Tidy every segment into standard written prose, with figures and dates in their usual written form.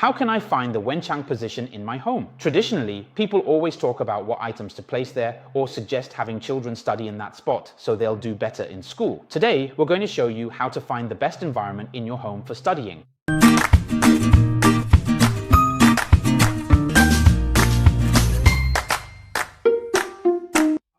How can I find the Wenchang position in my home? Traditionally, people always talk about what items to place there or suggest having children study in that spot so they'll do better in school. Today, we're going to show you how to find the best environment in your home for studying.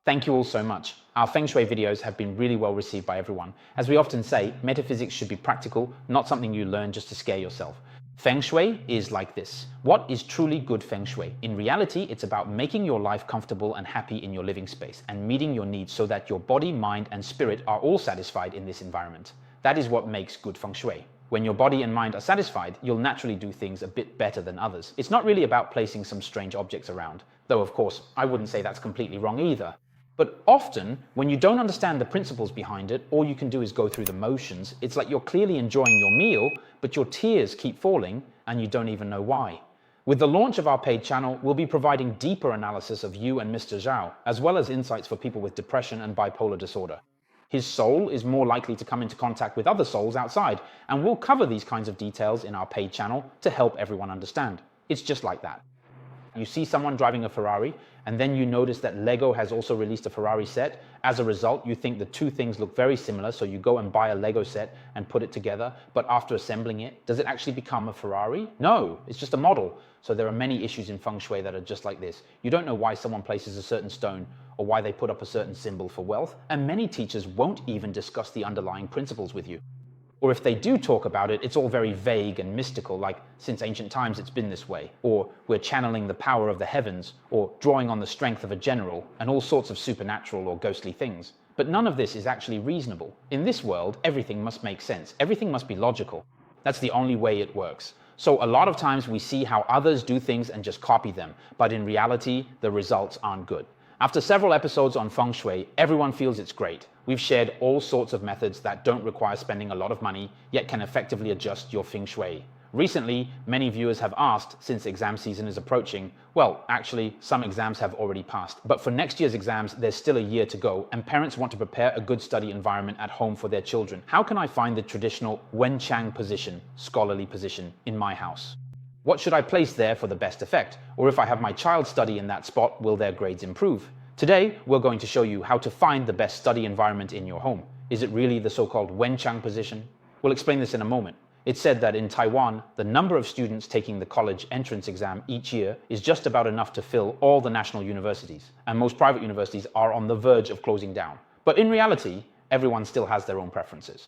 Thank you all so much. Our Feng Shui videos have been really well received by everyone. As we often say, metaphysics should be practical, not something you learn just to scare yourself. Feng Shui is like this. What is truly good Feng Shui? In reality, it's about making your life comfortable and happy in your living space and meeting your needs so that your body, mind, and spirit are all satisfied in this environment. That is what makes good Feng Shui. When your body and mind are satisfied, you'll naturally do things a bit better than others. It's not really about placing some strange objects around, though of course, I wouldn't say that's completely wrong either. But often, when you don't understand the principles behind it, all you can do is go through the motions. It's like you're clearly enjoying your meal, but your tears keep falling and you don't even know why. With the launch of our paid channel, we'll be providing deeper analysis of you and Mr. Zhao, as well as insights for people with depression and bipolar disorder. His soul is more likely to come into contact with other souls outside, and we'll cover these kinds of details in our paid channel to help everyone understand. It's just like that. You see someone driving a Ferrari, and then you notice that Lego has also released a Ferrari set. As a result, you think the two things look very similar, so you go and buy a Lego set and put it together, but after assembling it, does it actually become a Ferrari? No, it's just a model. So there are many issues in Feng Shui that are just like this. You don't know why someone places a certain stone or why they put up a certain symbol for wealth, and many teachers won't even discuss the underlying principles with you. Or if they do talk about it, it's all very vague and mystical, like since ancient times it's been this way, or we're channeling the power of the heavens, or drawing on the strength of a general, and all sorts of supernatural or ghostly things. But none of this is actually reasonable. In this world, everything must make sense. Everything must be logical. That's the only way it works. So a lot of times we see how others do things and just copy them, but in reality, the results aren't good. After several episodes on Feng Shui, everyone feels it's great. We've shared all sorts of methods that don't require spending a lot of money, yet can effectively adjust your Feng Shui. Recently, many viewers have asked, since exam season is approaching, well, actually, some exams have already passed, but for next year's exams, there's still a year to go, and parents want to prepare a good study environment at home for their children. How can I find the traditional Wenchang position, scholarly position, in my house? What should I place there for the best effect? Or if I have my child study in that spot, will their grades improve? Today, we're going to show you how to find the best study environment in your home. Is it really the so-called Wenchang position? We'll explain this in a moment. It's said that in Taiwan, the number of students taking the college entrance exam each year is just about enough to fill all the national universities, and most private universities are on the verge of closing down. But in reality, everyone still has their own preferences.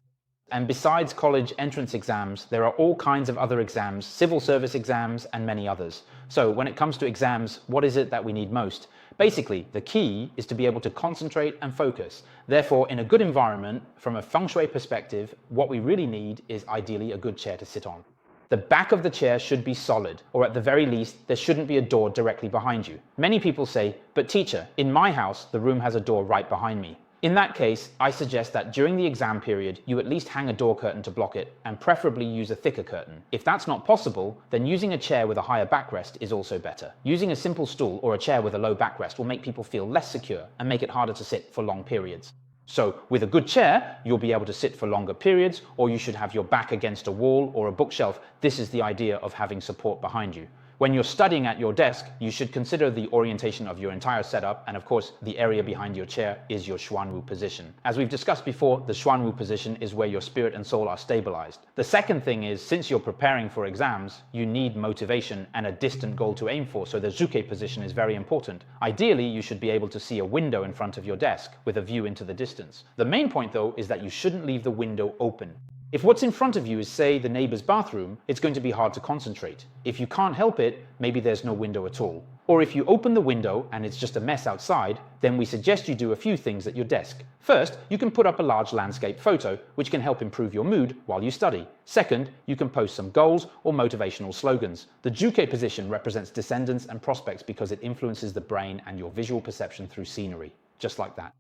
And besides college entrance exams, there are all kinds of other exams, civil service exams, and many others. So when it comes to exams, what is it that we need most? Basically, the key is to be able to concentrate and focus. Therefore, in a good environment, from a Feng Shui perspective, what we really need is ideally a good chair to sit on. The back of the chair should be solid, or at the very least, there shouldn't be a door directly behind you. Many people say, but teacher, in my house, the room has a door right behind me. In that case, I suggest that during the exam period, you at least hang a door curtain to block it, and preferably use a thicker curtain. If that's not possible, then using a chair with a higher backrest is also better. Using a simple stool or a chair with a low backrest will make people feel less secure and make it harder to sit for long periods. So with a good chair, you'll be able to sit for longer periods, or you should have your back against a wall or a bookshelf. This is the idea of having support behind you. When you're studying at your desk, you should consider the orientation of your entire setup, and of course, the area behind your chair is your Xuanwu position. As we've discussed before, the Xuanwu position is where your spirit and soul are stabilized. The second thing is, since you're preparing for exams, you need motivation and a distant goal to aim for, so the Zhuke position is very important. Ideally, you should be able to see a window in front of your desk with a view into the distance. The main point though is that you shouldn't leave the window open. If what's in front of you is, say, the neighbor's bathroom, it's going to be hard to concentrate. If you can't help it, maybe there's no window at all. Or if you open the window and it's just a mess outside, then we suggest you do a few things at your desk. First, you can put up a large landscape photo, which can help improve your mood while you study. Second, you can post some goals or motivational slogans. The Zhuke position represents descendants and prospects because it influences the brain and your visual perception through scenery. Just like that.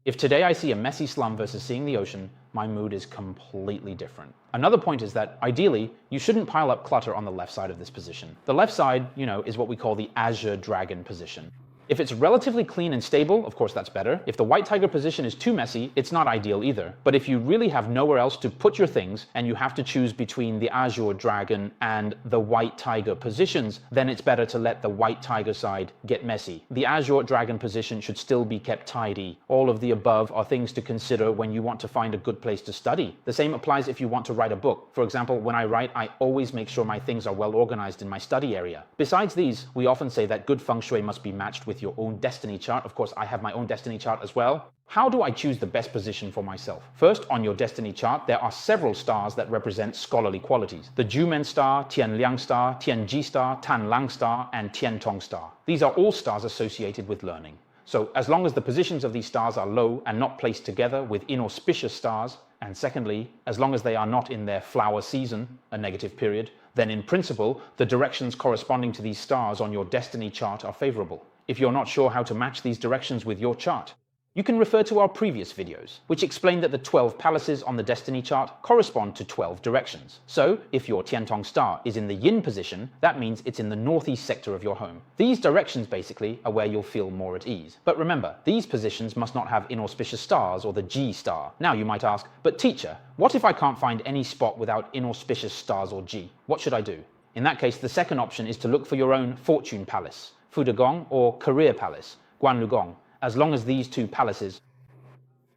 If today I see a messy slum versus seeing the ocean, my mood is completely different. Another point is that, ideally, you shouldn't pile up clutter on the left side of this position. The left side, is what we call the Azure Dragon position. If it's relatively clean and stable, of course that's better. If the white tiger position is too messy, it's not ideal either. But if you really have nowhere else to put your things and you have to choose between the azure dragon and the white tiger positions, then it's better to let the white tiger side get messy. The azure dragon position should still be kept tidy. All of the above are things to consider when you want to find a good place to study. The same applies if you want to write a book. For example, when I write, I always make sure my things are well organized in my study area. Besides these, we often say that good feng shui must be matched with your own destiny chart. Of course, I have my own destiny chart as well. How do I choose the best position for myself? First, on your destiny chart, there are several stars that represent scholarly qualities. The Jumen star, Tianliang star, Tianji star, Tanlang star, and Tiantong star. These are all stars associated with learning. So as long as the positions of these stars are low and not placed together with inauspicious stars, and secondly, as long as they are not in their flower season, a negative period, then in principle, the directions corresponding to these stars on your destiny chart are favorable. If you're not sure how to match these directions with your chart, you can refer to our previous videos, which explain that the 12 palaces on the destiny chart correspond to 12 directions. So, if your Tiantong star is in the yin position, that means it's in the northeast sector of your home. These directions basically are where you'll feel more at ease. But remember, these positions must not have inauspicious stars or the G star. Now you might ask, but teacher, what if I can't find any spot without inauspicious stars or G? What should I do? In that case, the second option is to look for your own fortune palace, Fudagong, or career palace, Guanlugong. As long as these two palaces,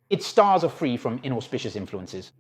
its stars are free from inauspicious influences.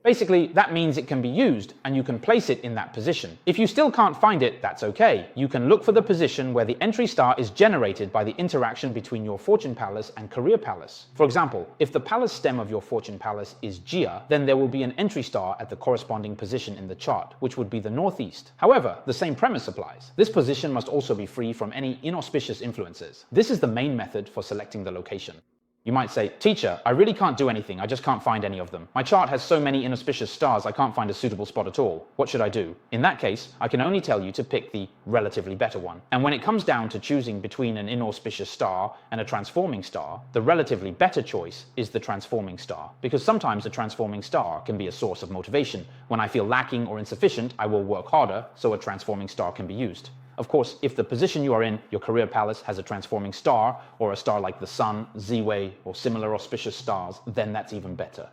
Basically, that means it can be used and you can place it in that position. If you still can't find it, that's okay. You can look for the position where the entry star is generated by the interaction between your fortune palace and career palace. For example, if the palace stem of your fortune palace is Jia, then there will be an entry star at the corresponding position in the chart, which would be the northeast. However, the same premise applies. This position must also be free from any inauspicious influences. This is the main method for selecting the location. You might say, teacher, I really can't do anything, I just can't find any of them. My chart has so many inauspicious stars I can't find a suitable spot at all. What should I do? In that case, I can only tell you to pick the relatively better one. And when it comes down to choosing between an inauspicious star and a transforming star, the relatively better choice is the transforming star. Because sometimes a transforming star can be a source of motivation. When I feel lacking or insufficient, I will work harder, so a transforming star can be used. Of course, if the position you are in, your career palace, has a transforming star, or a star like the Sun, Zi Wei, or similar auspicious stars, then that's even better.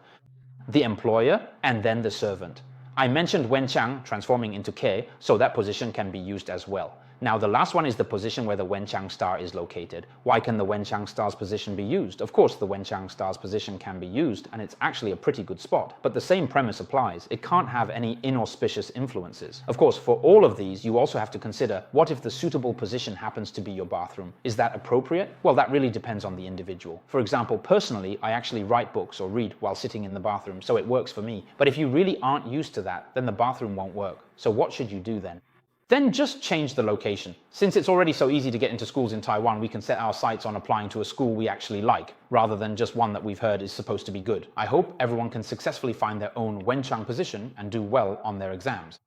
The employer, and then the servant. I mentioned Wenchang transforming into Ke, so that position can be used as well. Now, the last one is the position where the Wenchang star is located. Why can the Wenchang star's position be used? Of course, the Wenchang star's position can be used, and it's actually a pretty good spot. But the same premise applies. It can't have any inauspicious influences. Of course, for all of these, you also have to consider, what if the suitable position happens to be your bathroom? Is that appropriate? Well, that really depends on the individual. For example, personally, I actually write books or read while sitting in the bathroom, so it works for me. But if you really aren't used to that, then the bathroom won't work. So what should you do then? Then just change the location. Since it's already so easy to get into schools in Taiwan, we can set our sights on applying to a school we actually like, rather than just one that we've heard is supposed to be good. I hope everyone can successfully find their own Wenchang position and do well on their exams.